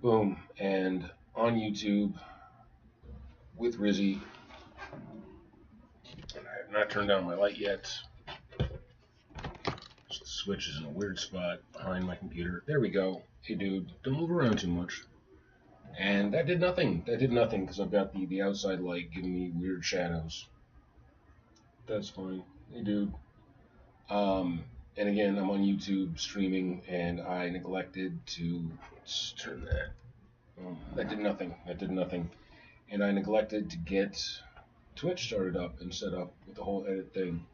Boom. And on YouTube with Rizzy. And I have not turned down my light yet. So the switch is in a weird spot behind my computer. There we go. Hey, dude, don't move around too much. And that did nothing. That did nothing because I've got the outside light giving me weird shadows. That's fine. Hey, dude. And again, I'm on YouTube streaming, and I neglected to turn that. That did nothing. That did nothing. And I neglected to get Twitch started up and set up with the whole edit thing.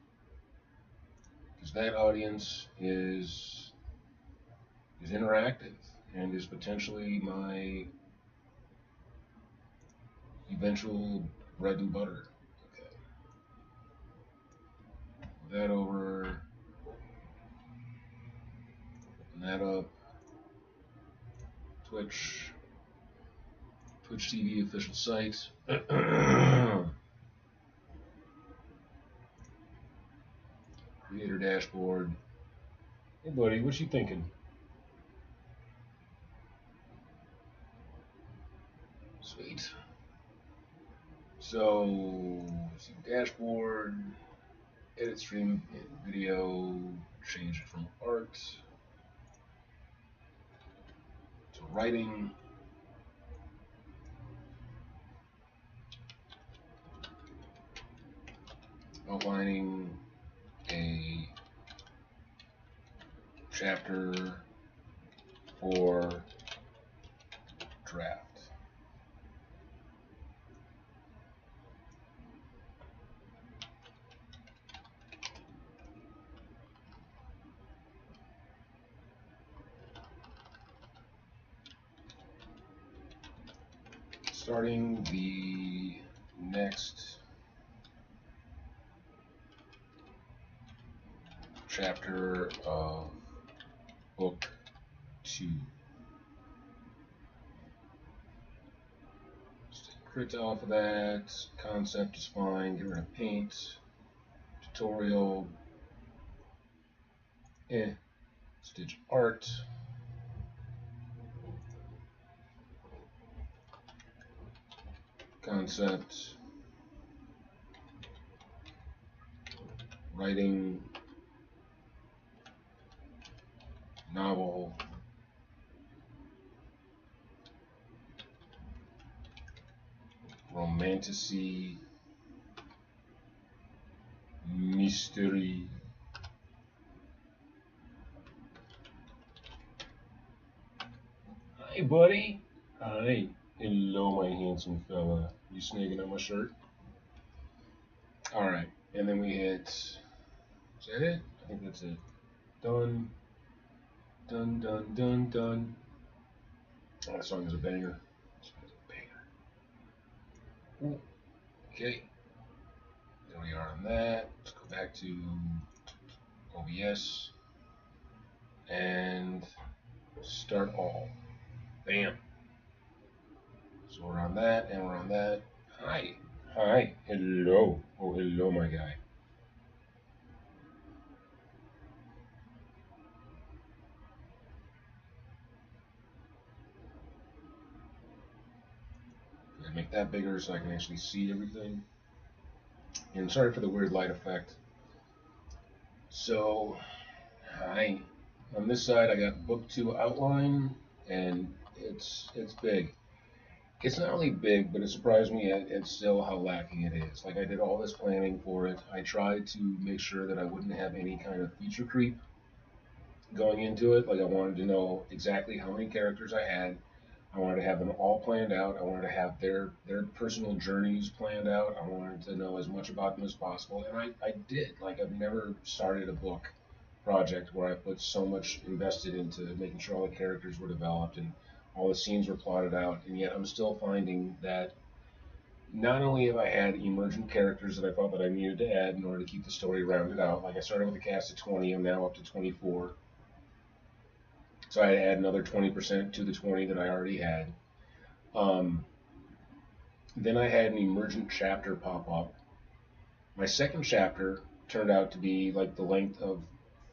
Because that audience is interactive and is potentially my eventual bread and butter. Okay. That over. Open that up. Twitch TV official site. Creator dashboard. Hey buddy, what you thinking? Sweet. So, see dashboard, edit stream video, change it from art to writing. Outlining a chapter for draft. Starting the next chapter of book 2. Just take crit off of that. Concept is fine. Get rid of paint. Tutorial. Stitch art. Concept. Writing. Novel. Romantasy. Mystery. Hi, buddy. Hi. Hello, my handsome fella. You snagging on my shirt? Alright. And then we hit. Is that it? I think that's it. Done. Done, done, done, done. Oh, that song is a banger. Ooh. Okay. There we are on that. Let's go back to OBS and start all. Bam. So we're on that and we're on that. Hi. Hi. Hello. Oh, hello, my guy. Make that bigger so I can actually see everything. And sorry for the weird light effect. So, hi. On this side, I got book 2 outline, and it's big. It's not really big, but it surprised me at still how lacking it is. Like, I did all this planning for it. I tried to make sure that I wouldn't have any kind of feature creep going into it. Like, I wanted to know exactly how many characters I had. I wanted to have them all planned out. I wanted to have their personal journeys planned out. I wanted to know as much about them as possible, and I did. Like, I've never started a book project where I put so much invested into making sure all the characters were developed and all the scenes were plotted out, and yet I'm still finding that not only have I had emergent characters that I thought that I needed to add in order to keep the story rounded out, like I started with a cast of 20, I'm now up to 24. So I had to add another 20% to the 20 that I already had. Then I had an emergent chapter pop up. My second chapter turned out to be like the length of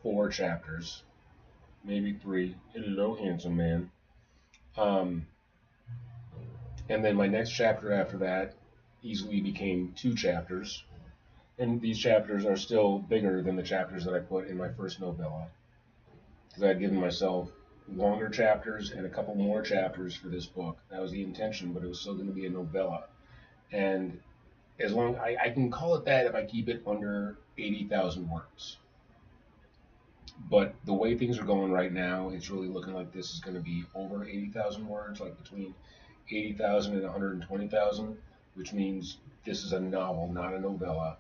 4 chapters, maybe 3. Hello, handsome man. And then my next chapter after that easily became 2 chapters. And these chapters are still bigger than the chapters that I put in my first novella. Because I had given myself longer chapters and a couple more chapters for this book. That was the intention, but it was still going to be a novella. And as long I can call it that if I keep it under 80,000 words. But the way things are going right now, it's really looking like this is going to be over 80,000 words, like between 80,000 and 120,000, which means this is a novel, not a novella.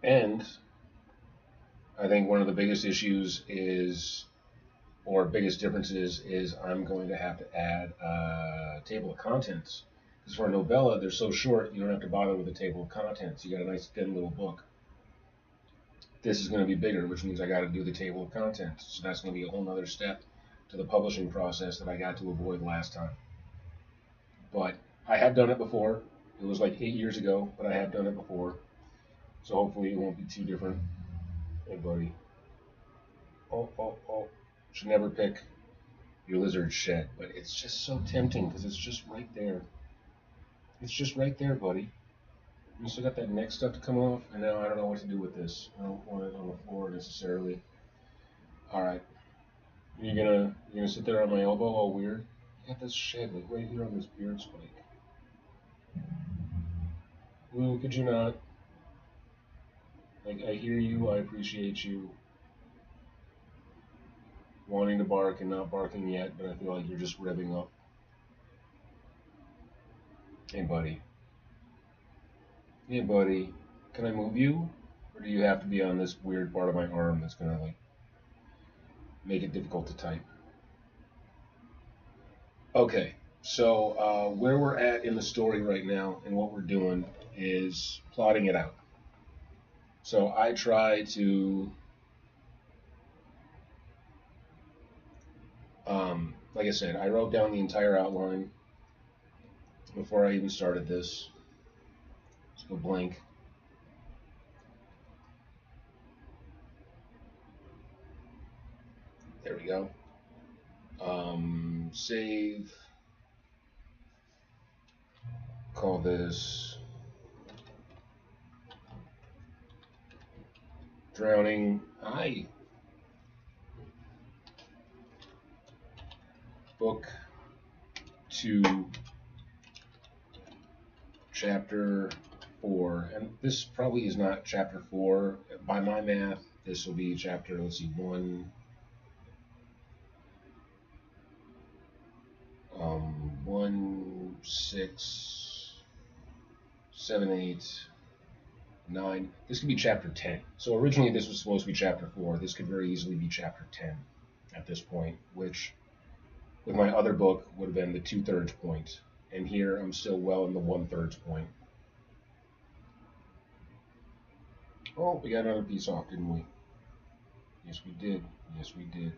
And I think one of the biggest issues is, or biggest differences, is I'm going to have to add a table of contents. Because for a novella, they're so short, you don't have to bother with a table of contents. You got a nice thin little book. This is going to be bigger, which means I got to do the table of contents. So that's going to be a whole other step to the publishing process that I got to avoid last time. But I have done it before. It was like 8 years ago, but I have done it before. So hopefully it won't be too different. Hey, buddy. Oh. Should never pick your lizard shed, but it's just so tempting because it's just right there. It's just right there, buddy. You still got that neck stuff to come off, and now I don't know what to do with this. I don't want it on the floor necessarily. All right, you're gonna sit there on my elbow, all weird. I got this shed like right here on this beard spike. Ooh, could you not? Like, I hear you, I appreciate you wanting to bark and not barking yet, but I feel like you're just revving up. Hey, buddy. Hey, buddy. Can I move you? Or do you have to be on this weird part of my arm that's gonna, like, make it difficult to type? Okay, so where we're at in the story right now and what we're doing is plotting it out. So I try to, like I said, I wrote down the entire outline before I even started this. Let's go blank. There we go. Save. Call this Drowning. Hi. Book 2, Chapter 4. And this probably is not Chapter 4. By my math, this will be Chapter, let's see, 1, 1, 6, 7, 8, 9. This could be Chapter 10. So originally this was supposed to be Chapter 4. This could very easily be Chapter 10 at this point, which with my other book would have been the 2/3 point. And here I'm still well in the 1/3 point. Oh, we got another piece off, didn't we? Yes, we did. Yes, we did.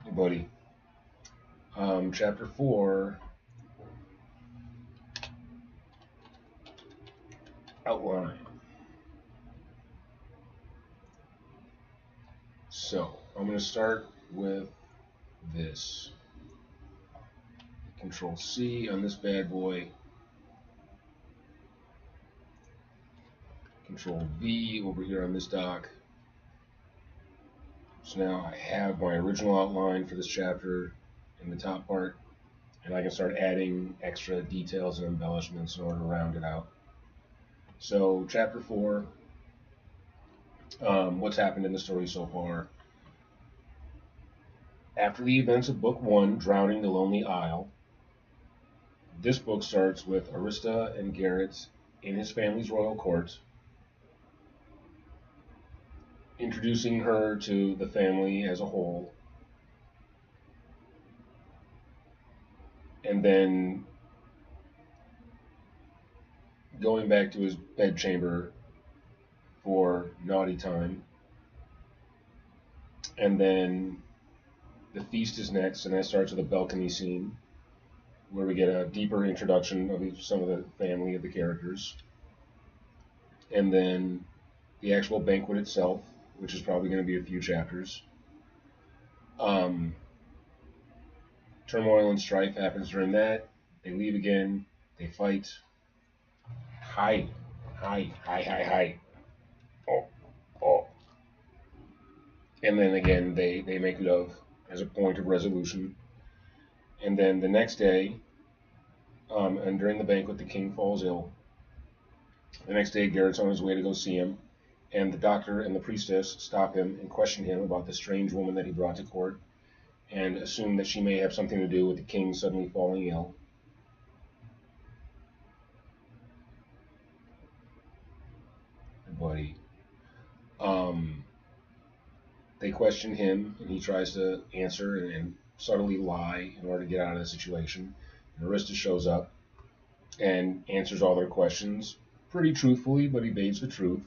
Hey, buddy. Chapter 4. Outline. So, I'm going to start with this. Control C on this bad boy. Control V over here on this dock. So now I have my original outline for this chapter in the top part, and I can start adding extra details and embellishments in order to round it out. So, Chapter 4, what's happened in the story so far. After the events of Book 1, Drowning the Lonely Isle, this book starts with Arista and Garrett in his family's royal court, introducing her to the family as a whole, and then going back to his bedchamber for naughty time. And then the feast is next, and that starts with a balcony scene where we get a deeper introduction of some of the family of the characters. And then the actual banquet itself, which is probably going to be a few chapters. Turmoil and strife happens during that. They leave again. They fight. Hi, hi, hi, hi, hi. Oh, oh. And then again, they make love as a point of resolution. And then the next day, and during the banquet, the king falls ill. The next day, Garrett's on his way to go see him, and the doctor and the priestess stop him and question him about the strange woman that he brought to court, and assume that she may have something to do with the king suddenly falling ill. Buddy. Um, they question him, and he tries to answer and subtly lie in order to get out of the situation. And Arista shows up and answers all their questions pretty truthfully, but evades the truth.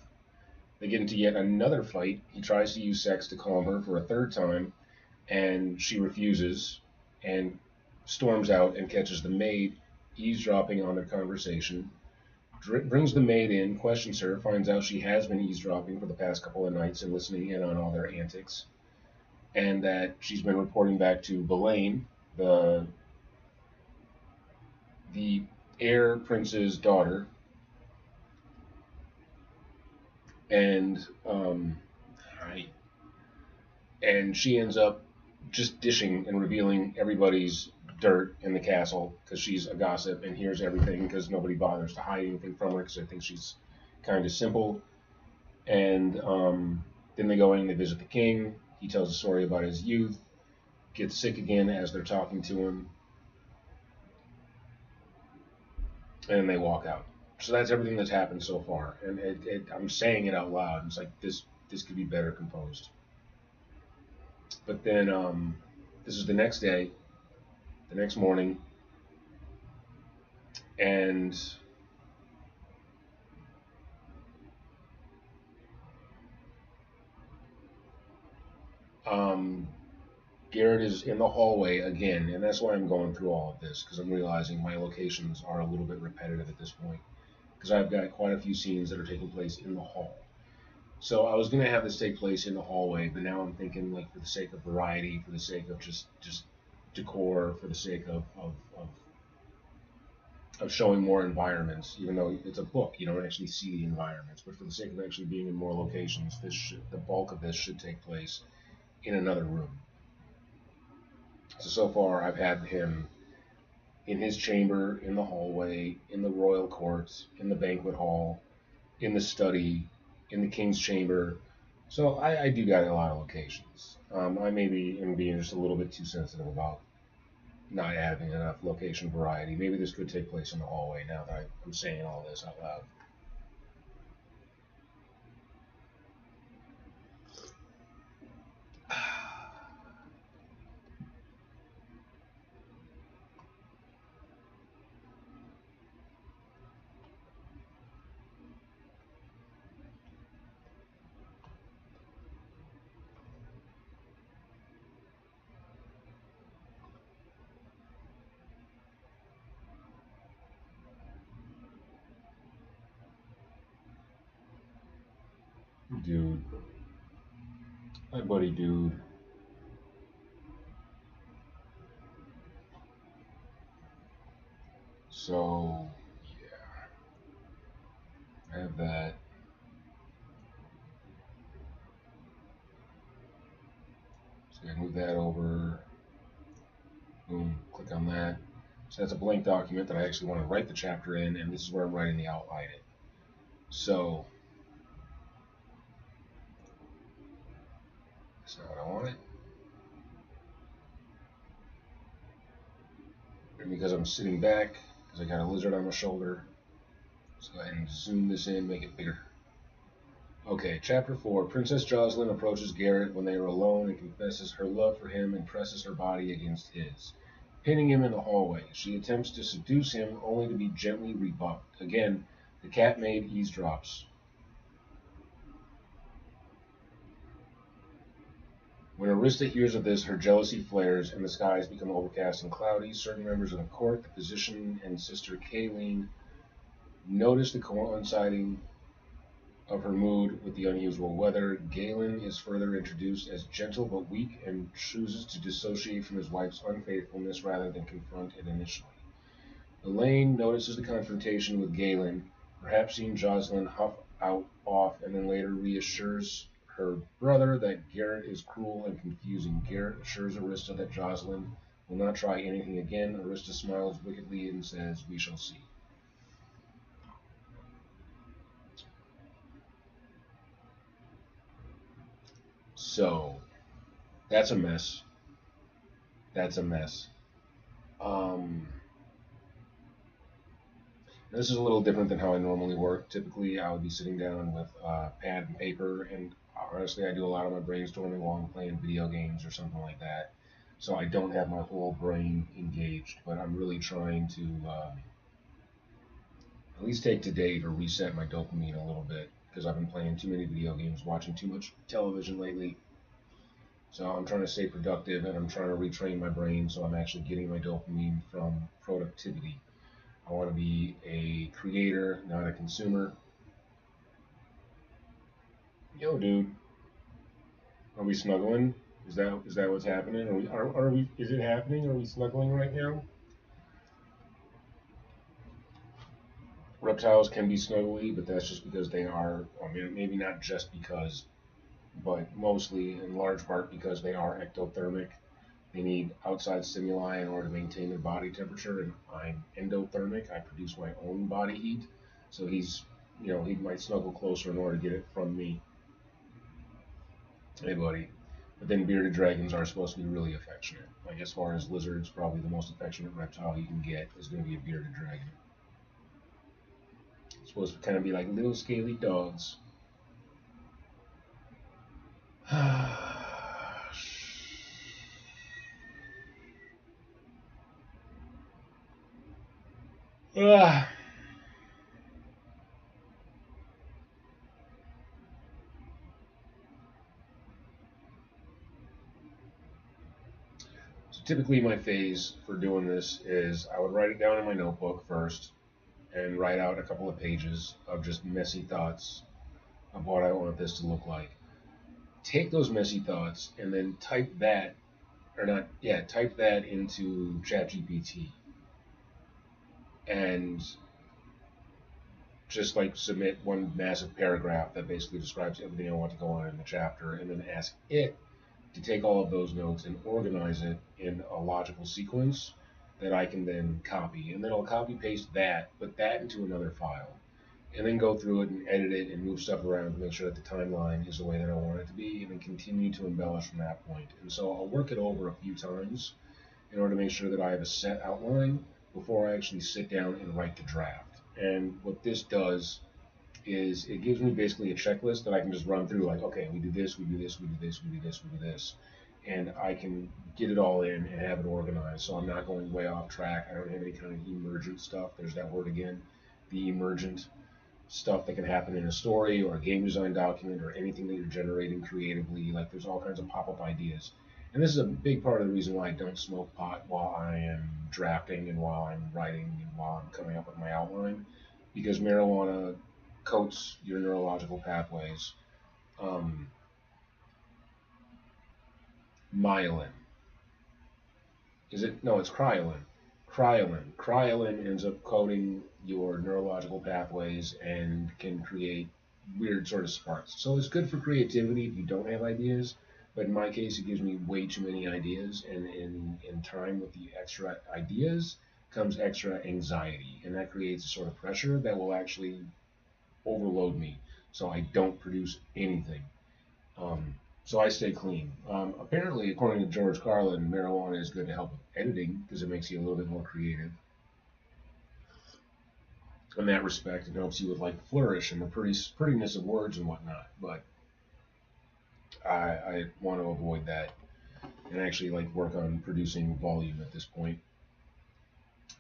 They get into yet another fight. He tries to use sex to calm her for a third time, and she refuses and storms out and catches the maid eavesdropping on their conversation. Brings the maid in, questions her, finds out she has been eavesdropping for the past couple of nights and listening in on all their antics, and that she's been reporting back to Belaine, the heir prince's daughter, and and she ends up just dishing and revealing everybody's dirt in the castle because she's a gossip and hears everything because nobody bothers to hide anything from her because I think she's kind of simple. And then they go in and they visit the king. He tells a story about his youth, gets sick again as they're talking to him, and they walk out. So that's everything that's happened so far. And I'm saying it out loud. It's like this could be better composed. But then this is the next day, the next morning, and Garrett is in the hallway again, and that's why I'm going through all of this, because I'm realizing my locations are a little bit repetitive at this point, because I've got quite a few scenes that are taking place in the hall. So I was going to have this take place in the hallway, but now I'm thinking, like, for the sake of variety, for the sake of just decor, for the sake of showing more environments, even though it's a book, you don't actually see the environments, but for the sake of actually being in more locations, the bulk of this should take place in another room. So far, I've had him in his chamber, in the hallway, in the royal courts, in the banquet hall, in the study, in the king's chamber. So I do got a lot of locations. I maybe am being just a little bit too sensitive about not having enough location variety. Maybe this could take place in the hallway now that I'm saying all this out loud. Dude. My buddy dude. So, yeah. I have that. So I move that over. Boom. Click on that. So that's a blank document that I actually want to write the chapter in, and this is where I'm writing the outline in. So, that's not what I want it. And because I'm sitting back, because I got a lizard on my shoulder, let's go ahead and zoom this in, make it bigger. Okay, chapter 4. Princess Jocelyn approaches Garrett when they are alone and confesses her love for him and presses her body against his, pinning him in the hallway. She attempts to seduce him, only to be gently rebuffed. Again, the cat maid eavesdrops. When Arista hears of this, her jealousy flares and the skies become overcast and cloudy. Certain members of the court, the physician and Sister Kayleen, notice the coinciding of her mood with the unusual weather, Galen is further introduced as gentle but weak and chooses to dissociate from his wife's unfaithfulness rather than confront it initially. Elaine notices the confrontation with Galen, perhaps seeing Jocelyn huff off, and then later reassures her brother that Garrett is cruel and confusing. Garrett assures Arista that Jocelyn will not try anything again. Arista smiles wickedly and says, "We shall see." So, that's a mess. That's a mess. Um, this is a little different than how I normally work. Typically, I would be sitting down with pad and paper, and honestly, I do a lot of my brainstorming while I'm playing video games or something like that. So I don't have my whole brain engaged, but I'm really trying to at least take today to reset my dopamine a little bit because I've been playing too many video games, watching too much television lately. So I'm trying to stay productive and I'm trying to retrain my brain so I'm actually getting my dopamine from productivity. I want to be a creator, not a consumer. Yo, dude, are we snuggling? Is that what's happening? Are we? Is it happening? Are we snuggling right now? Reptiles can be snuggly, but that's just because they are. I mean, maybe not just because, but mostly in large part because they are ectothermic. They need outside stimuli in order to maintain their body temperature, and I'm endothermic. I produce my own body heat, so he might snuggle closer in order to get it from me. Hey, buddy. But then bearded dragons are supposed to be really affectionate. Like as far as lizards, probably the most affectionate reptile you can get is going to be a bearded dragon. It's supposed to kind of be like little scaly dogs. Ah. So typically my phase for doing this is I would write it down in my notebook first and write out a couple of pages of just messy thoughts of what I want this to look like. Take those messy thoughts and then type that into ChatGPT and just like submit one massive paragraph that basically describes everything I want to go on in the chapter, and then ask it to take all of those notes and organize it in a logical sequence that I can then copy. And then I'll copy paste that, put that into another file, and then go through it and edit it and move stuff around to make sure that the timeline is the way that I want it to be, and then continue to embellish from that point. And so I'll work it over a few times in order to make sure that I have a set outline before I actually sit down and write the draft. And what this does is it gives me basically a checklist that I can just run through, like, okay, we do this, we do this, we do this, we do this, we do this. And I can get it all in and have it organized so I'm not going way off track. I don't have any kind of emergent stuff. There's that word again, the emergent stuff that can happen in a story or a game design document or anything that you're generating creatively. Like there's all kinds of pop-up ideas. And this is a big part of the reason why I don't smoke pot while I am drafting and while I'm writing and while I'm coming up with my outline, because marijuana coats your neurological pathways. Um, Myelin. Is it? No, it's Kryolin. Kryolin. Kryolin ends up coating your neurological pathways and can create weird sort of sparks. So it's good for creativity if you don't have ideas. But in my case, it gives me way too many ideas, and in time with the extra ideas comes extra anxiety, and that creates a sort of pressure that will actually overload me, so I don't produce anything. Um, so I stay clean. Apparently, according to George Carlin, marijuana is good to help with editing because it makes you a little bit more creative. In that respect, it helps you with like flourish and the prettiness of words and whatnot. But I want to avoid that and actually like work on producing volume at this point.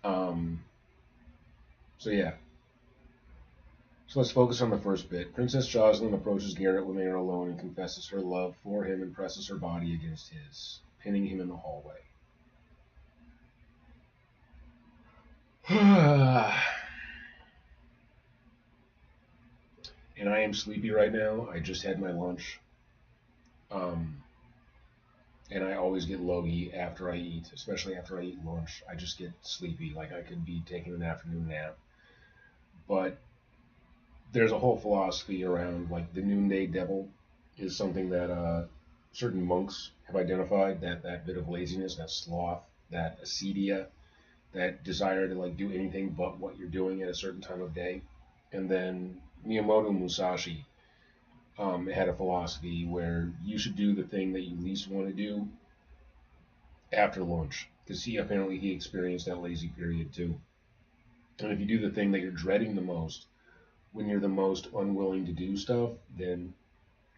Um, so yeah, so let's focus on the first bit. Princess Jocelyn approaches Garrett when they are alone and confesses her love for him and presses her body against his, pinning him in the hallway. and I am sleepy right now. I just had my lunch. Um, and I always get logy after I eat, especially after I eat lunch. I just get sleepy, like I could be taking an afternoon nap. But there's a whole philosophy around like the noonday devil is something that certain monks have identified, that bit of laziness, that sloth, that acedia, that desire to like do anything but what you're doing at a certain time of day. And then Miyamoto Musashi had a philosophy where you should do the thing that you least want to do after lunch, because he experienced that lazy period too. And if you do the thing that you're dreading the most when you're the most unwilling to do stuff, then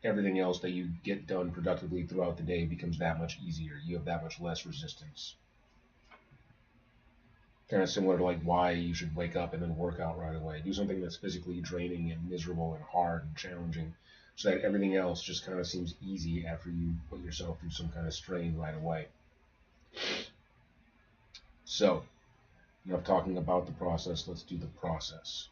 everything else that you get done productively throughout the day becomes that much easier. You have that much less resistance. Kind of similar to like why you should wake up and then work out right away. Do something that's physically draining and miserable and hard and challenging, so that everything else just kind of seems easy after you put yourself through some kind of strain right away. So, enough talking about the process. Let's do the process.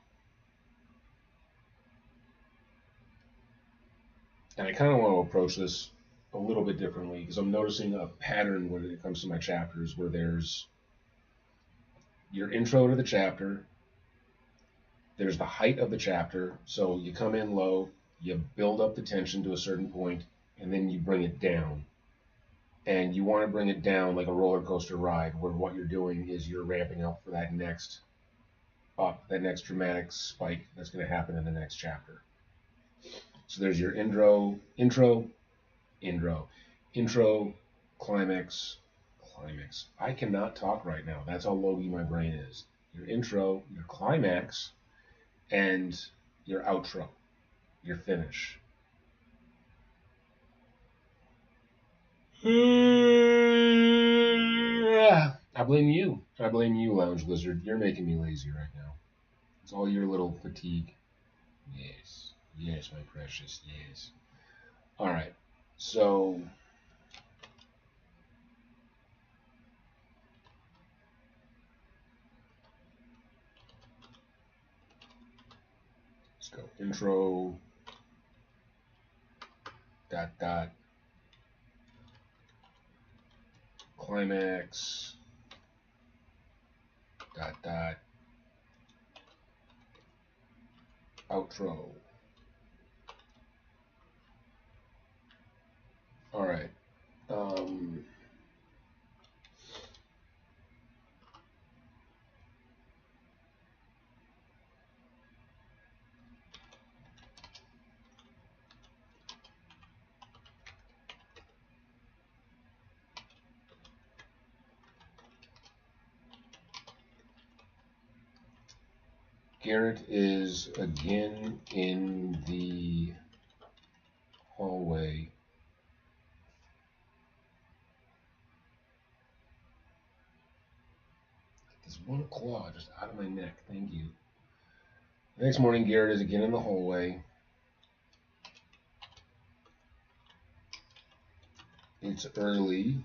And I kind of want to approach this a little bit differently because I'm noticing a pattern when it comes to my chapters where there's your intro to the chapter, there's the height of the chapter, so you come in low, you build up the tension to a certain point, and then you bring it down. And you want to bring it down like a roller coaster ride, where what you're doing is you're ramping up for that next dramatic spike that's going to happen in the next chapter. So there's your intro, climax. I cannot talk right now. That's how logy my brain is. Your intro, your climax, and your outro, your finish. I blame you. I blame you, Lounge Lizard. You're making me lazy right now. It's all your little fatigue. Yes. Yes, my precious. Yes. All right. So let's go. Intro. Dot dot. Climax. Dot dot. Outro. All right. Garrett is again in the hallway. This one claw just out of my neck. Thank you. The next morning, Garrett is again in the hallway. It's early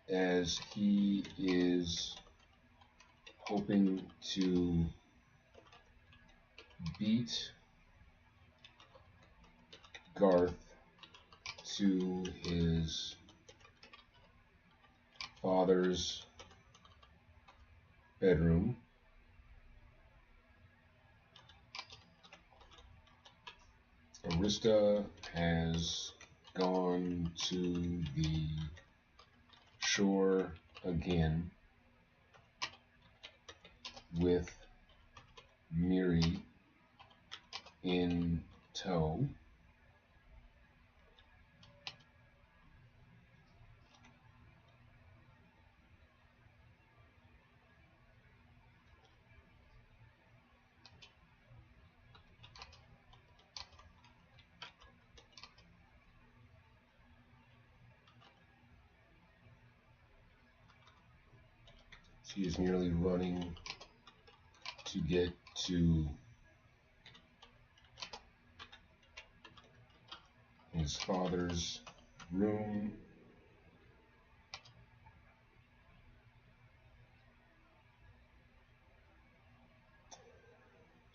as he is hoping to beat Garth to his father's bedroom. Arista has gone to the shore again with Miri in tow. She is nearly running to get to his father's room.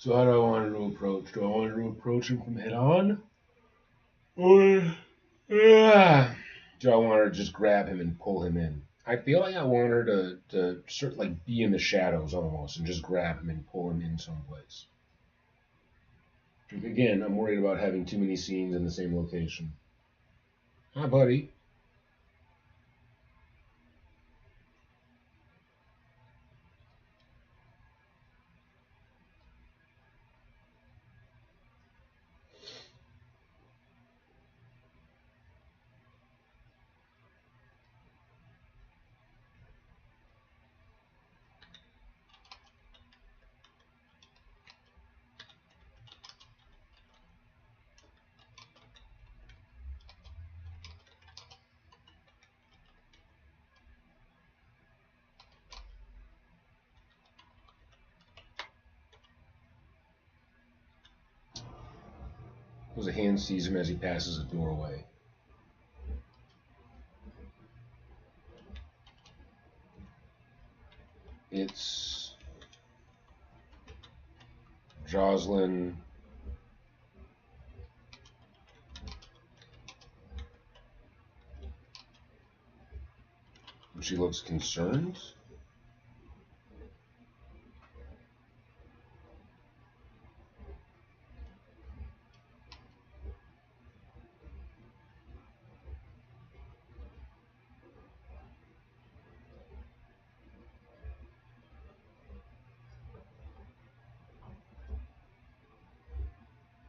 So how do I want to approach? Do I want to approach him from head on? Or do I want her to just grab him and pull him in? I feel like I want her to sort of like be in the shadows almost and just grab him and pull him in someplace. Again, I'm worried about having too many scenes in the same location. Hi, buddy. As a hand sees him as he passes a doorway. It's Jocelyn. She looks concerned.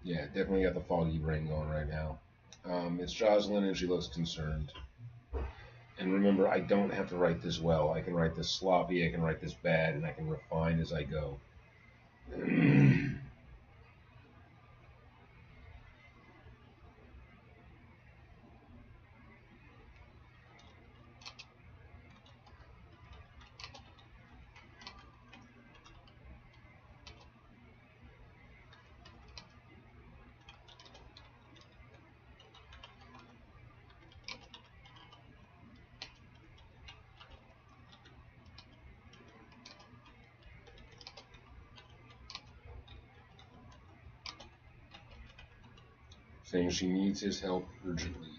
Yeah, definitely got the foggy brain going right now. It's Jocelyn, and she looks concerned. And remember, I don't have to write this well. I can write this sloppy, I can write this bad, and I can refine as I go. Saying she needs his help urgently.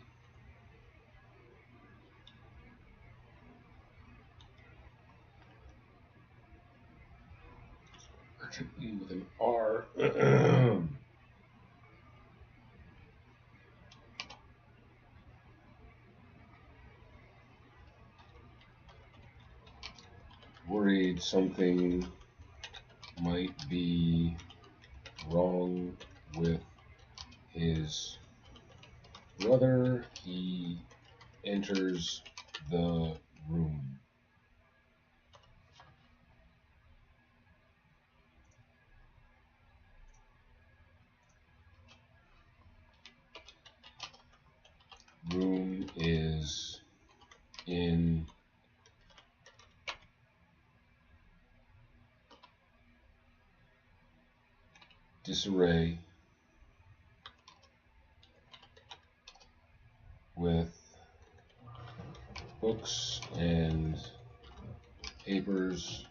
Urgently with an R. Worried something might be wrong with his brother. He enters the room. Room is in disarray with books and papers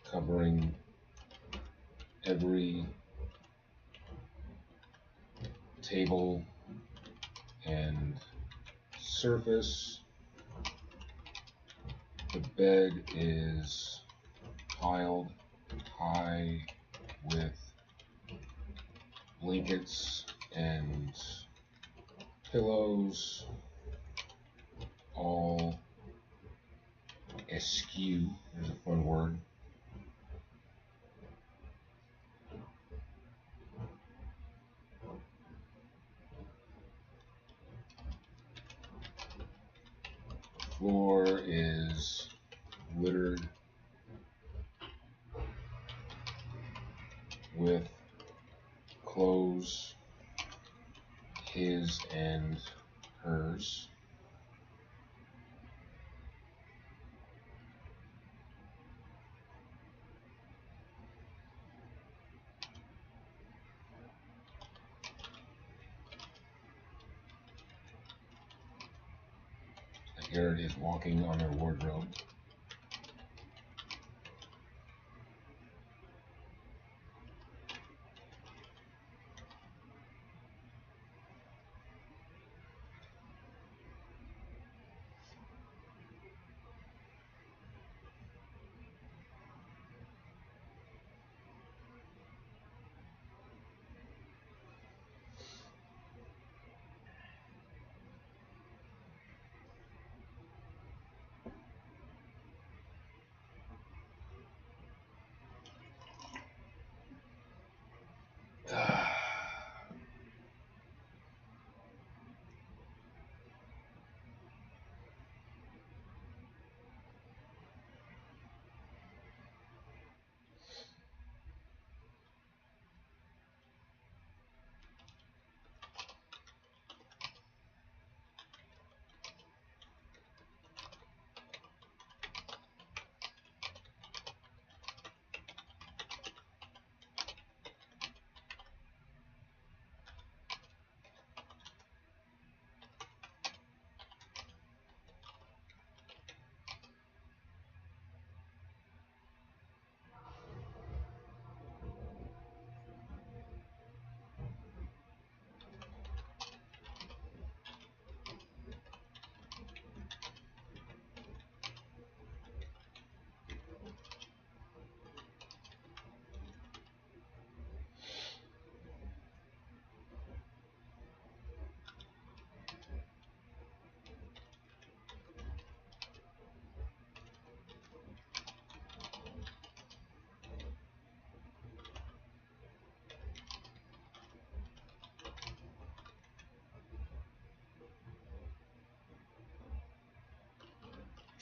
covering every table and surface. The bed is piled high with blankets and pillows, all askew. There's a fun word. Floor is littered with clothes, his and hers. Garrett is walking on their wardrobe.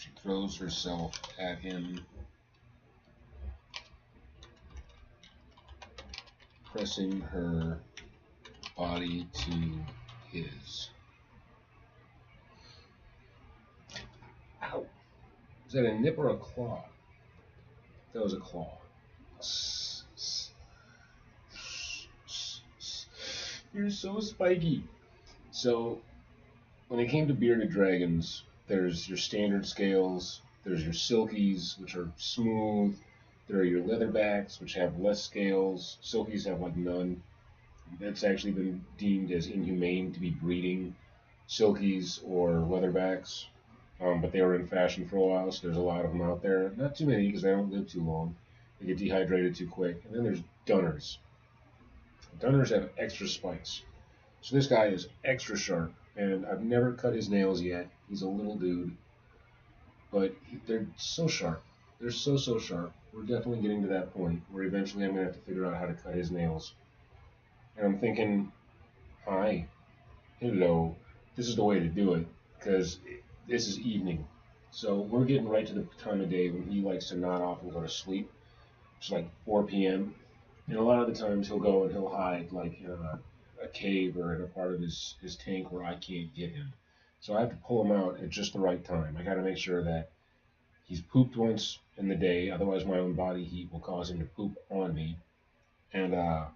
She throws herself at him, pressing her body to his. Ow! Is that a nip or a claw? That was a claw. You're so spiky. So, when it came to bearded dragons, there's your standard scales, there's your silkies, which are smooth, there are your leatherbacks, which have less scales. Silkies have like none. It's actually been deemed as inhumane to be breeding silkies or leatherbacks, but they were in fashion for a while, so there's a lot of them out there. Not too many because they don't live too long. They get dehydrated too quick. And then there's Dunners. Dunners have extra spikes. So this guy is extra sharp, and I've never cut his nails yet. He's a little dude, but they're so sharp. They're so sharp. We're definitely getting to that point where eventually I'm going to have to figure out how to cut his nails. And I'm thinking, hi, hello, this is the way to do it, because this is evening. So we're getting right to the time of day when he likes to nod off and go to sleep. It's like 4 p.m. And a lot of the times he'll go and he'll hide like in a cave or in a part of his tank where I can't get him. So I have to pull him out at just the right time. I got to make sure that he's pooped once in the day, otherwise my own body heat will cause him to poop on me. And I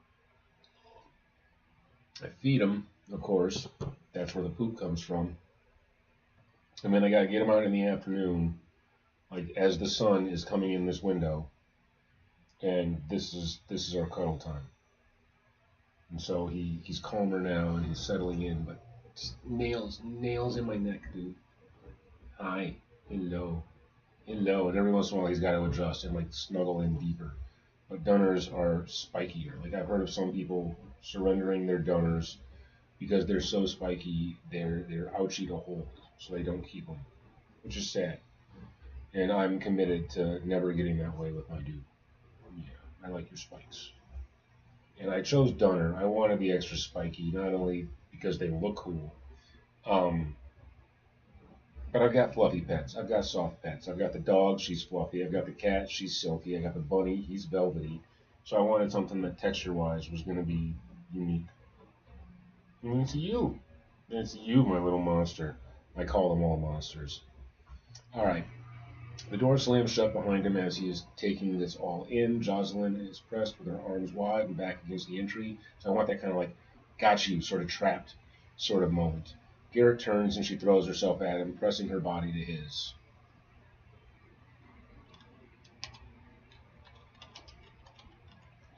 feed him, of course. That's where the poop comes from. And then I got to get him out in the afternoon, like as the sun is coming in this window. And this is our cuddle time. And so he's calmer now and he's settling in, but just nails in my neck, dude. Hi, hello, hello. And every once in a while he's got to adjust and like snuggle in deeper. But Dunners are spikier. Like I've heard of some people surrendering their Dunners because they're so spiky, they're ouchy to hold, so they don't keep them, which is sad. And I'm committed to never getting that way with my dude. Yeah, I like your spikes. And I chose Dunner. I wanted the extra spiky, not only because they look cool, um, but I've got fluffy pets. I've got soft pets. I've got the dog, she's fluffy. I've got the cat, she's silky. I got the bunny, he's velvety. So I wanted something that texture-wise was going to be unique. And it's you. It's you, my little monster. I call them all monsters. All right. The door slams shut behind him as he is taking this all in. Jocelyn is pressed with her arms wide and back against the entry. So I want that kind of like, got you, sort of trapped sort of moment. Garrett turns and she throws herself at him, pressing her body to his.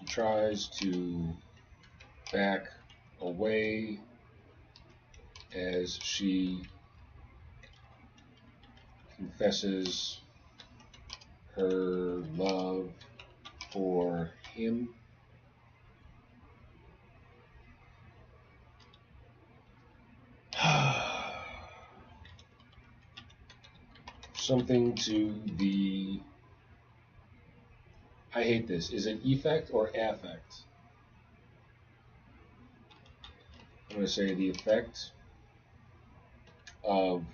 He tries to back away as she confesses her love for him. Something to the... I hate this. Is it effect or affect? I'm going to say the effect of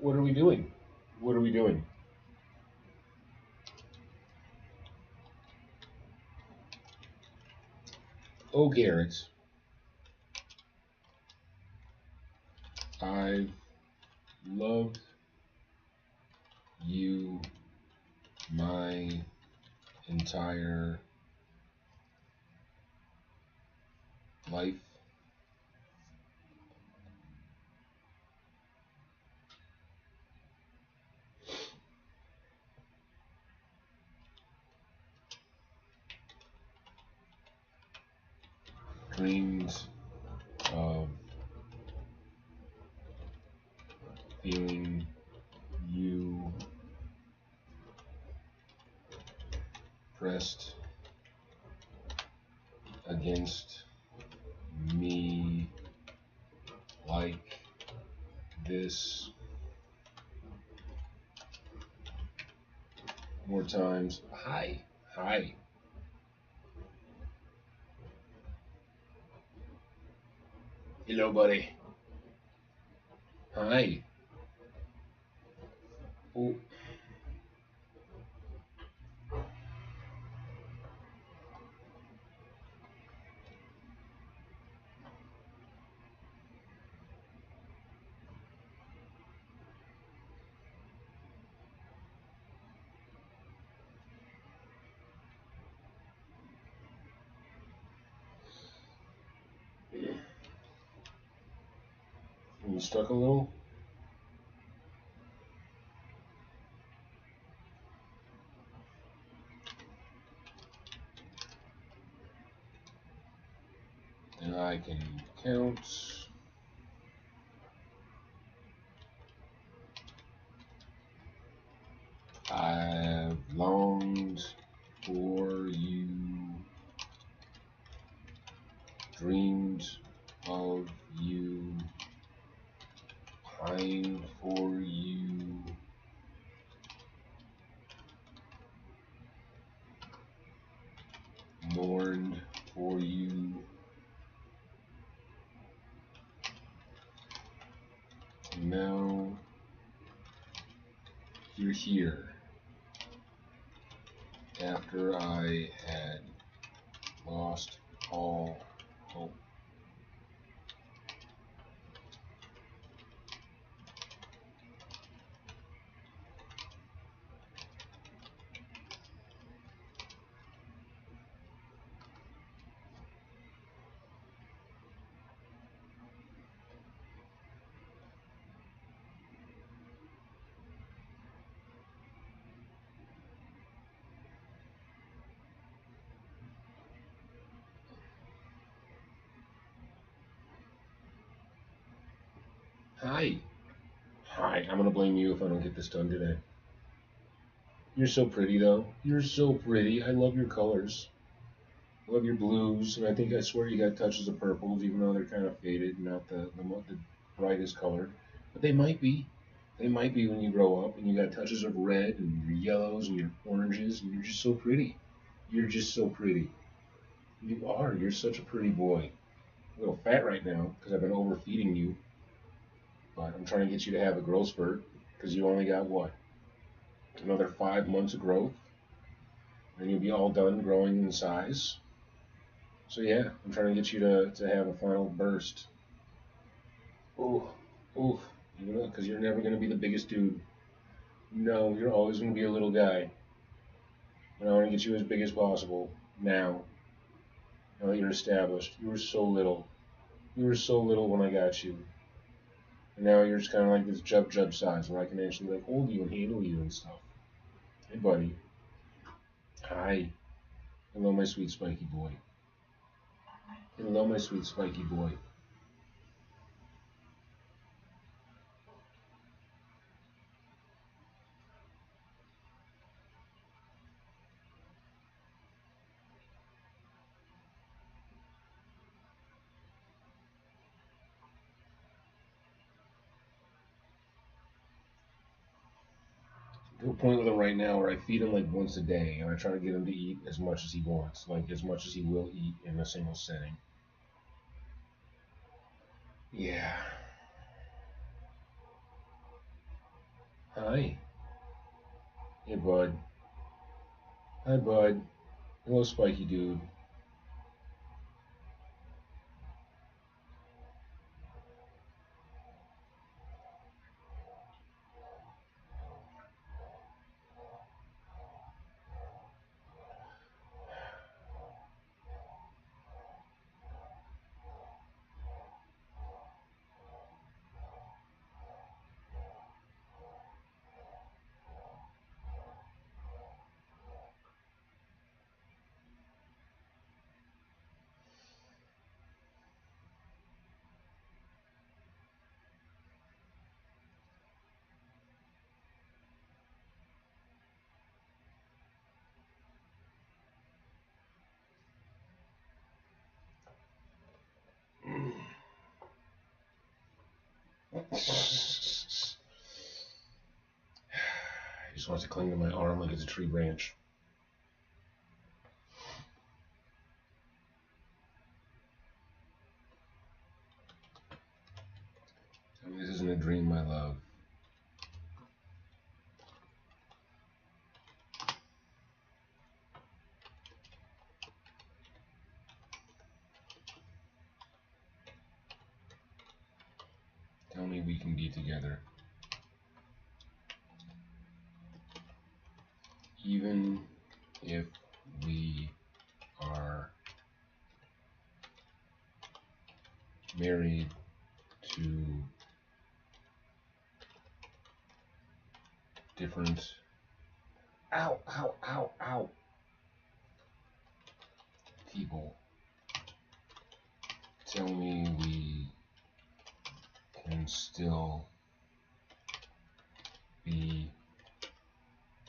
what are we doing? What are we doing? Oh, Garrett, I've loved you my entire life. Dreams of feeling you pressed against me like this more times. Hi, hi. Hello, buddy. Hi. Oh, you stuck a little? And I can count. I've longed for you, dreamed of you, pined for you, mourned for you. And now you're here after I had lost all hope. Hi. Hi, I'm gonna blame you if I don't get this done today. You're so pretty, though. You're so pretty. I love your colors. I love your blues, and I swear you got touches of purples, even though they're kind of faded, not the brightest color. But they might be. They might be when you grow up, and you got touches of red and your yellows and your oranges, and you're just so pretty. You're just so pretty. You are. You're such a pretty boy. A little fat right now because I've been overfeeding you, but I'm trying to get you to have a growth spurt because you only got what? Another 5 months of growth, and you'll be all done growing in size. So yeah, I'm trying to get you to have a final burst. Ooh, ooh, because you're never gonna be the biggest dude. No, you're always gonna be a little guy. And I want to get you as big as possible now. Now that you're established, you were so little. You were so little when I got you, and now you're just kind of like this jub jub size where I can actually like hold you and handle you and stuff. Hey, buddy. Hi. Hello, my sweet spiky boy. Hello, my sweet spiky boy. To a point with him right now where I feed him like once a day, and I try to get him to eat as much as he wants, like as much as he will eat in a single sitting. Yeah. Hi. Hey, bud. Hi, bud. Hello, spiky dude. He just wants to cling to my arm like it's a tree branch. This isn't a dream, my love. Tell me we can be together. Even if we are married to different, ow, ow, ow, ow, people. Tell me we can still be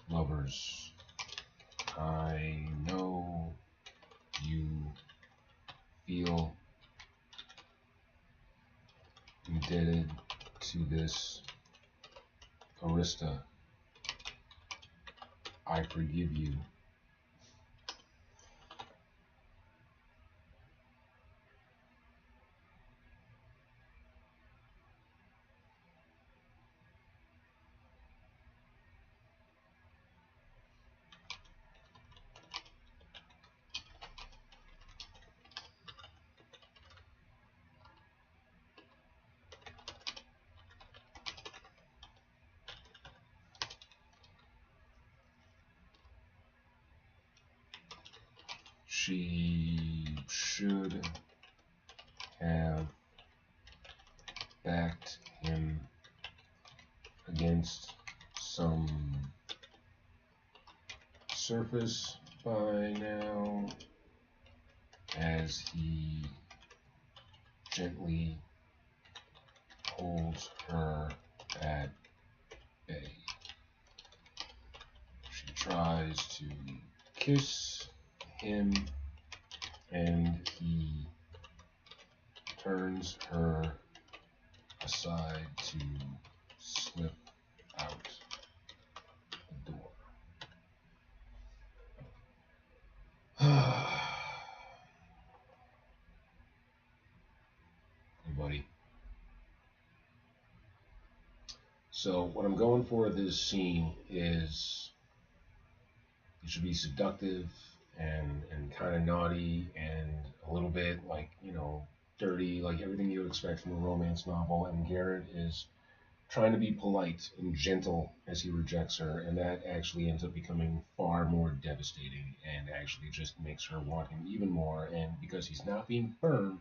lovers. I know you feel indebted to this Arista. I forgive you. She should have backed him against some surface by now, as he gently holds her at bay. She tries to kiss him, and he turns her aside to slip out the door. Hey, buddy. So what I'm going for this scene is it should be seductive and kind of naughty and a little bit like, dirty, like everything you would expect from a romance novel. And Garrett is trying to be polite and gentle as he rejects her, and that actually ends up becoming far more devastating and actually just makes her want him even more. And because he's not being firm,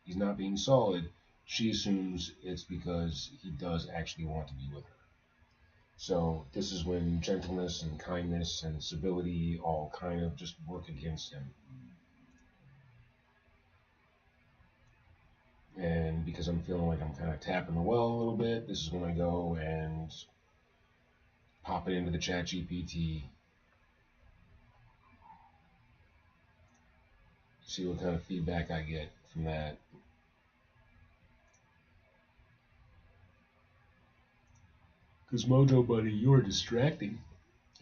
he's not being solid, she assumes it's because he does actually want to be with her. So this is when gentleness and kindness and civility all kind of just work against him. And because I'm feeling like I'm kind of tapping the well a little bit, this is when I go and pop it into the chat GPT, see what kind of feedback I get from that. Because Mojo, buddy, you are distracting.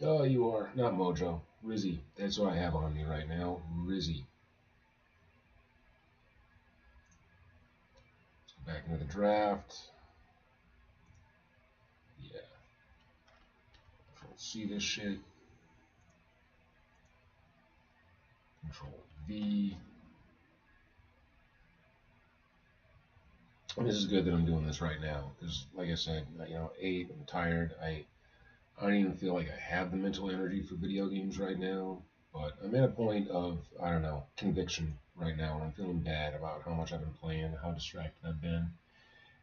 Oh, you are. Not Mojo. Rizzy. That's what I have on me right now. Rizzy. Let's go back into the draft. Yeah. Control C this shit. Control V. And this is good that I'm doing this right now. Because, like I said, 8, I'm tired. I don't even feel like I have the mental energy for video games right now. But I'm at a point of, I don't know, conviction right now. And I'm feeling bad about how much I've been playing, how distracted I've been.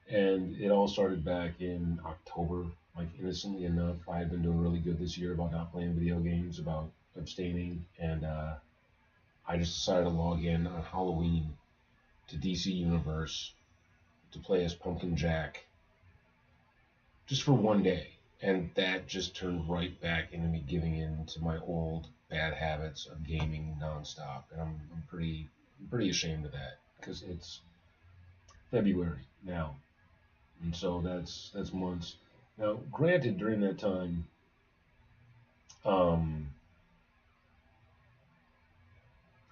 And it all started back in October. Like, innocently enough, I had been doing really good this year about not playing video games, about abstaining. And I just decided to log in on Halloween to DC Universe to play as Pumpkin Jack just for one day. And that just turned right back into me giving in to my old bad habits of gaming nonstop. And I'm pretty ashamed of that because it's February now. And so that's months. Now, granted, during that time, um,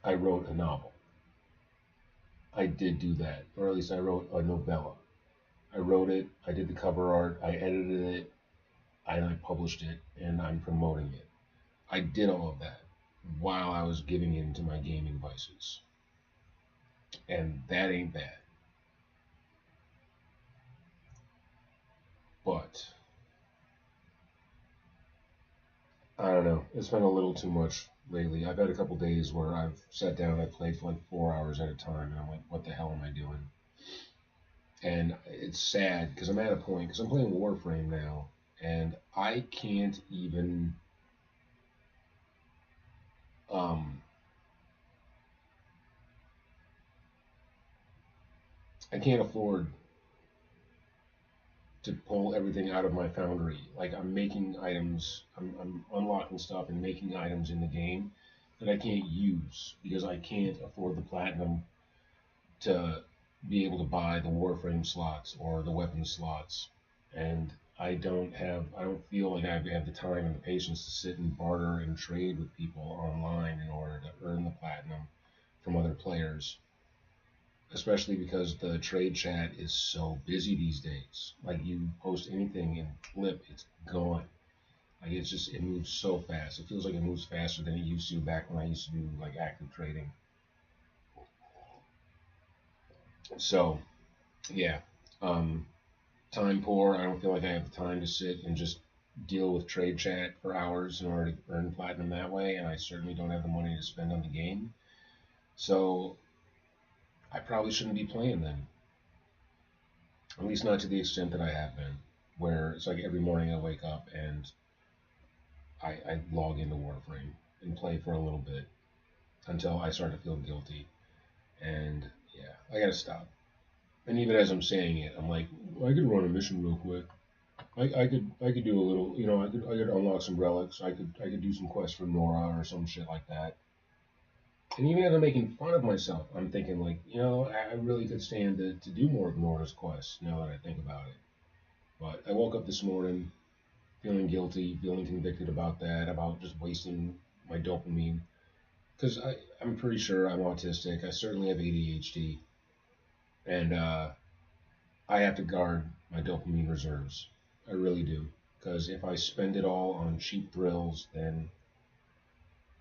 I wrote a novel. I did do that, or at least I wrote a novella. I wrote it, I did the cover art, I edited it, and I published it, and I'm promoting it. I did all of that while I was giving in to my gaming vices. And that ain't bad. But I don't know. It's been a little too much lately. I've had a couple days where I've sat down and I played for like 4 hours at a time, and I'm like, what the hell am I doing? And it's sad because I'm at a point because I'm playing Warframe now, and um, I can't afford to pull everything out of my foundry. Like I'm making items, I'm unlocking stuff and making items in the game that I can't use because I can't afford the platinum to be able to buy the Warframe slots or the weapon slots. And I don't feel like I have the time and the patience to sit and barter and trade with people online in order to earn the platinum from other players, especially because the trade chat is so busy these days. Like you post anything in Flip, it's gone. Like it moves so fast. It feels like it moves faster than it used to back when I used to do like active trading. So yeah, um, time poor. I don't feel like I have the time to sit and just deal with trade chat for hours in order to earn platinum that way, and I certainly don't have the money to spend on the game. So I probably shouldn't be playing them, at least not to the extent that I have been, where it's like every morning I wake up and I log into Warframe and play for a little bit until I start to feel guilty. And yeah, I gotta stop. And even as I'm saying it, I'm like, well, I could run a mission real quick. I could do a little, I could unlock some relics. I could do some quests for Nora or some shit like that. And even as I'm making fun of myself, I'm thinking like, I really could stand to do more of Nora's quests now that I think about it. But I woke up this morning feeling guilty, feeling convicted about that, about just wasting my dopamine. Because I'm pretty sure I'm autistic. I certainly have ADHD. And I have to guard my dopamine reserves. I really do. Because if I spend it all on cheap thrills, then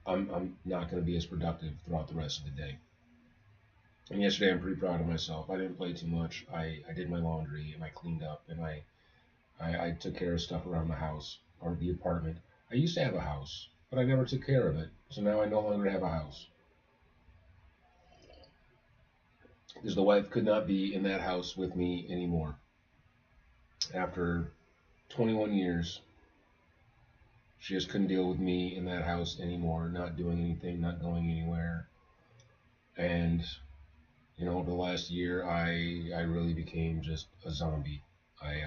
I'm not going to be as productive throughout the rest of the day. And yesterday, I'm pretty proud of myself. I didn't play too much. I did my laundry and I cleaned up and I took care of stuff around the house or the apartment. I used to have a house, but I never took care of it. So now I no longer have a house. Because the wife could not be in that house with me anymore. After 21 years, she just couldn't deal with me in that house anymore, not doing anything, not going anywhere. And, over the last year, I really became just a zombie. I,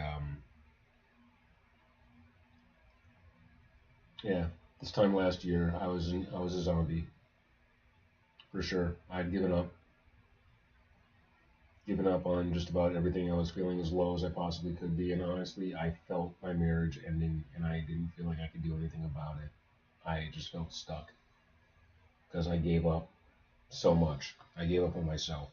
yeah, this time last year, I was a zombie for sure. I'd given up on just about everything. I was feeling as low as I possibly could be, and honestly, I felt my marriage ending, and I didn't feel like I could do anything about it. I just felt stuck because I gave up so much. I gave up on myself.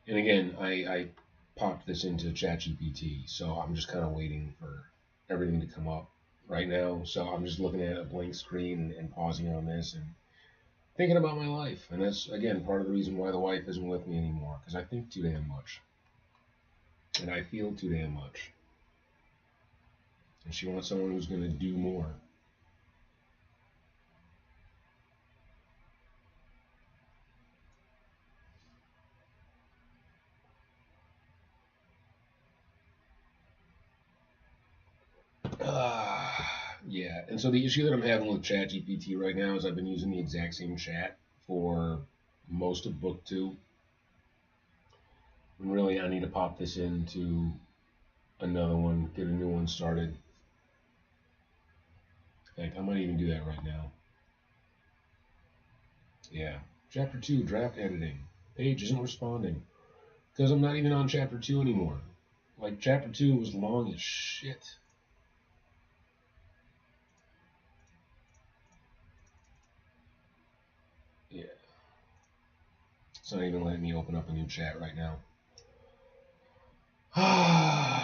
And again, I popped this into ChatGPT, so I'm just kind of waiting for everything to come up right now. So I'm just looking at a blank screen and pausing on this and thinking about my life. And that's, again, part of the reason why the wife isn't with me anymore, because I think too damn much. And I feel too damn much. And she wants someone who's going to do more. Yeah, and so the issue that I'm having with ChatGPT right now is I've been using the exact same chat for most of book two. And really, I need to pop this into another one, get a new one started. In fact, I might even do that right now. Yeah. Chapter 2, draft editing. Page isn't responding. Because I'm not even on chapter 2 anymore. Like, chapter 2 was long as shit. Yeah. It's not even letting me open up a new chat right now. Tell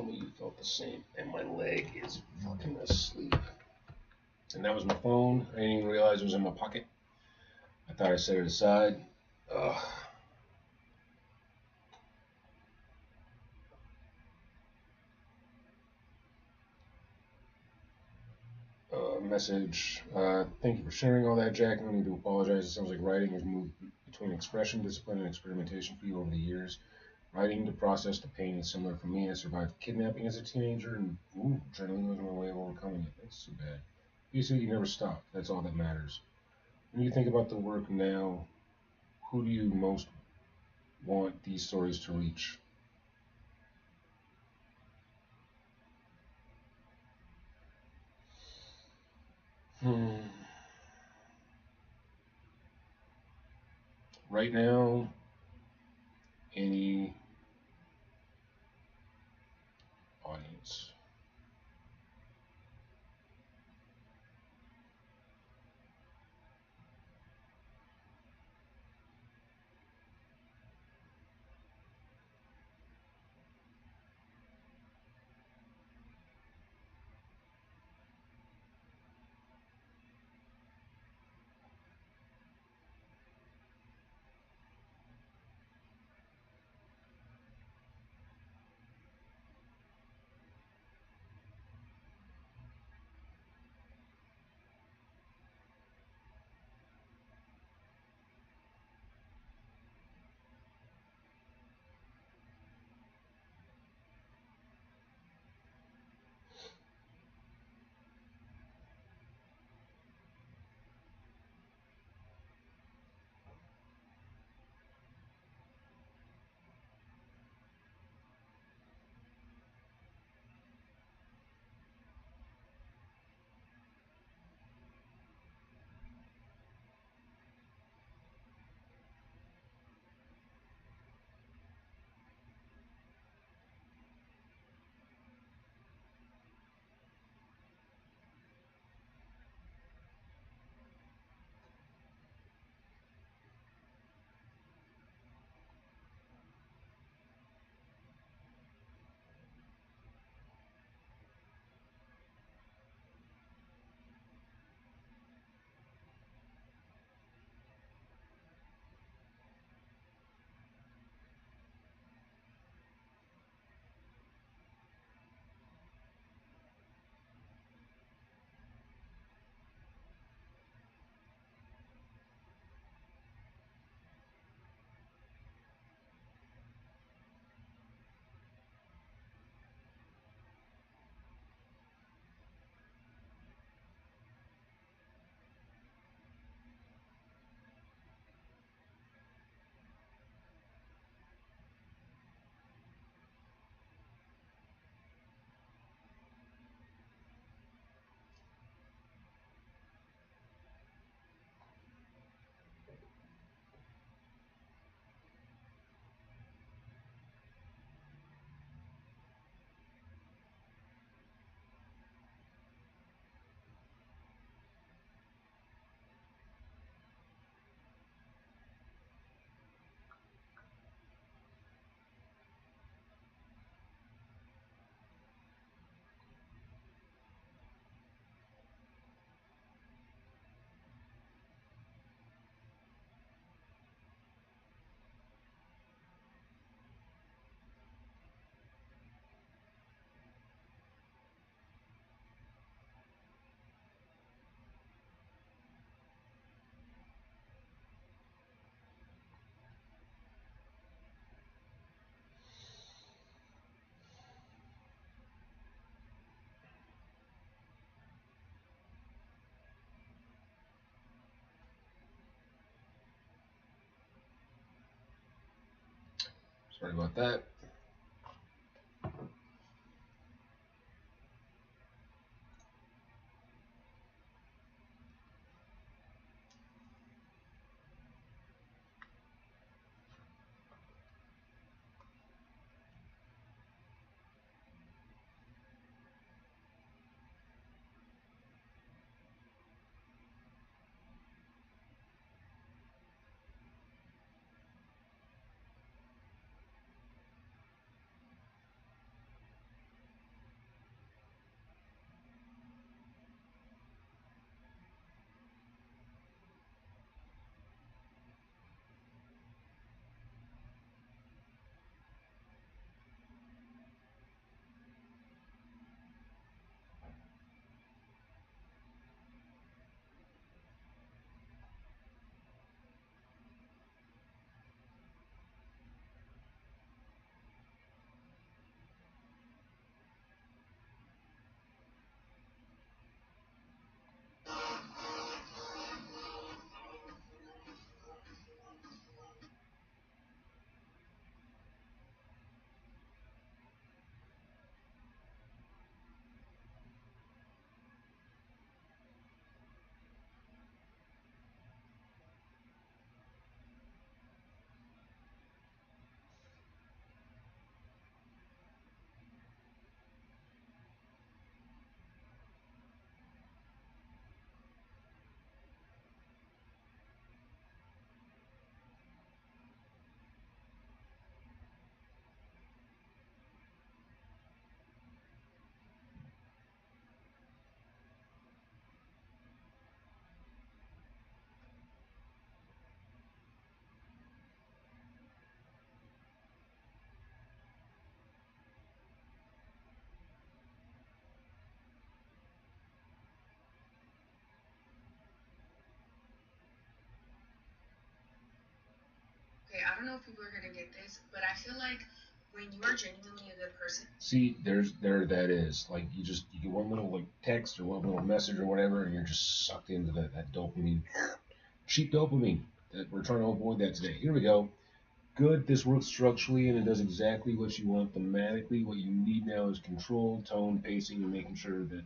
me you felt the same. And my leg is fucking asleep. And that was my phone. I didn't even realize it was in my pocket. I thought I set it aside. Ugh. Message. Thank you for sharing all that, Jack. No need to apologize. It sounds like writing has moved between expression, discipline, and experimentation for you over the years. Writing to process the pain is similar for me. I survived kidnapping as a teenager, and journaling was my way of overcoming it. That's too bad. You see, you never stopped. That's all that matters. When you think about the work now, who do you most want these stories to reach? Hmm. Right now, any audience. Sorry about that. Okay, I don't know if people are gonna get this, but I feel like when you are genuinely a good person. See, there that is. Like you get one little like text or one little message or whatever, and you're just sucked into that dopamine, cheap dopamine. That we're trying to avoid that today. Here we go. Good. This works structurally and it does exactly what you want thematically. What you need now is control, tone, pacing, and making sure that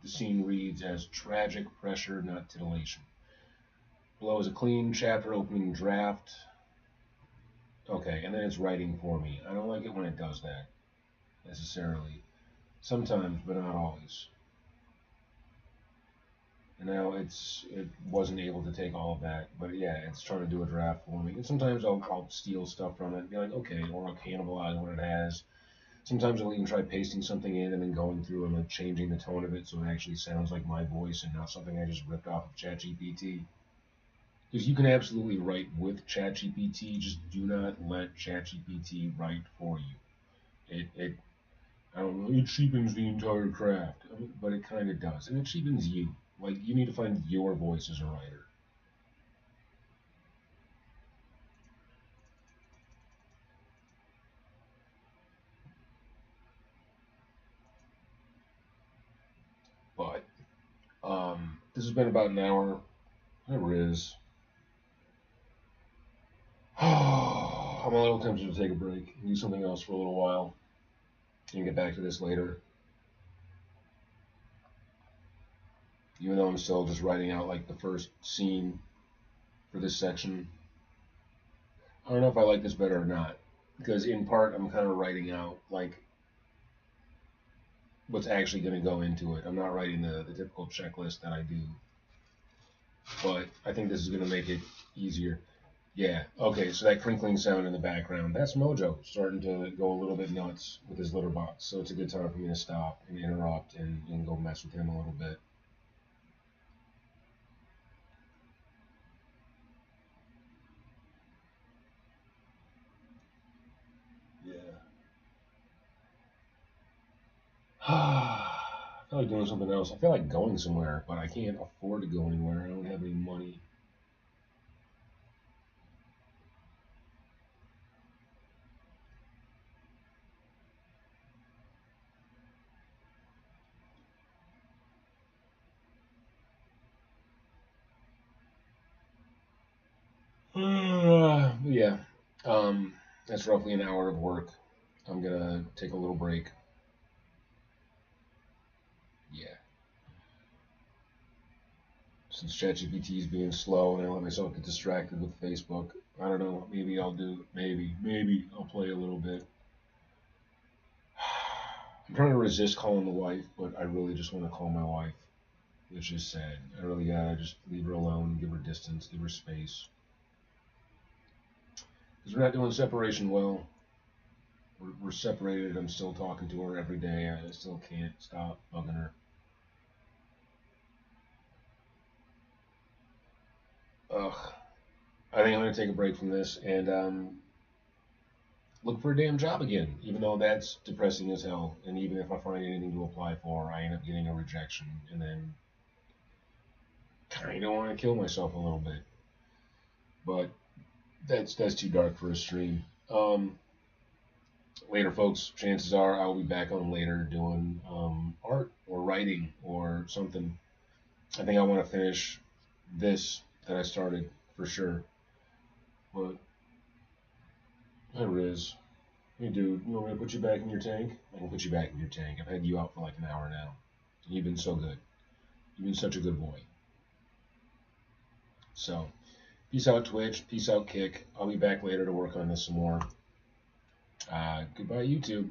the scene reads as tragic pressure, not titillation. Below is a clean chapter opening draft. Okay, and then it's writing for me. I don't like it when it does that necessarily. Sometimes, but not always. And now it wasn't able to take all of that, but yeah, it's trying to do a draft for me. And sometimes I'll steal stuff from it, and be like, okay, or I'll cannibalize what it has. Sometimes I'll even try pasting something in and then going through and like changing the tone of it so it actually sounds like my voice and not something I just ripped off of ChatGPT. Because you can absolutely write with ChatGPT, just do not let ChatGPT write for you. It I don't know, it cheapens the entire craft, but it kind of does, and it cheapens you. Like you need to find your voice as a writer. But this has been about an hour. Whatever it is. I'm a little tempted to take a break and do something else for a little while and get back to this later. Even though I'm still just writing out like the first scene for this section. I don't know if I like this better or not. Because in part I'm kind of writing out like what's actually going to go into it. I'm not writing the typical checklist that I do. But I think this is going to make it easier. Yeah. Okay. So that crinkling sound in the background, that's Mojo starting to go a little bit nuts with his litter box. So it's a good time for me to stop and interrupt and go mess with him a little bit. Yeah. I feel like doing something else. I feel like going somewhere, but I can't afford to go anywhere. I don't have any money. Yeah. Um, That's roughly an hour of work. I'm gonna take a little break. Yeah. Since ChatGPT is being slow and I let myself get distracted with Facebook, I don't know. Maybe I'll do. Maybe I'll play a little bit. I'm trying to resist calling the wife, but I really just want to call my wife, which is sad. I really gotta just leave her alone, give her distance, give her space. Because we're not doing separation well. We're separated. I'm still talking to her every day. I still can't stop bugging her. Ugh. I think I'm gonna take a break from this and look for a damn job again. Even though that's depressing as hell, and even if I find anything to apply for, I end up getting a rejection, and then kind of want to kill myself a little bit. But that's too dark for a stream. Later, folks. Chances are I'll be back on later doing art or writing or something. I think I want to finish this that I started for sure. But hey, Riz, hey dude, you want me to put you back in your tank? I can put you back in your tank. I've had you out for like an hour now. You've been so good. You've been such a good boy. So, peace out Twitch. Peace out Kick. I'll be back later to work on this some more. Goodbye YouTube.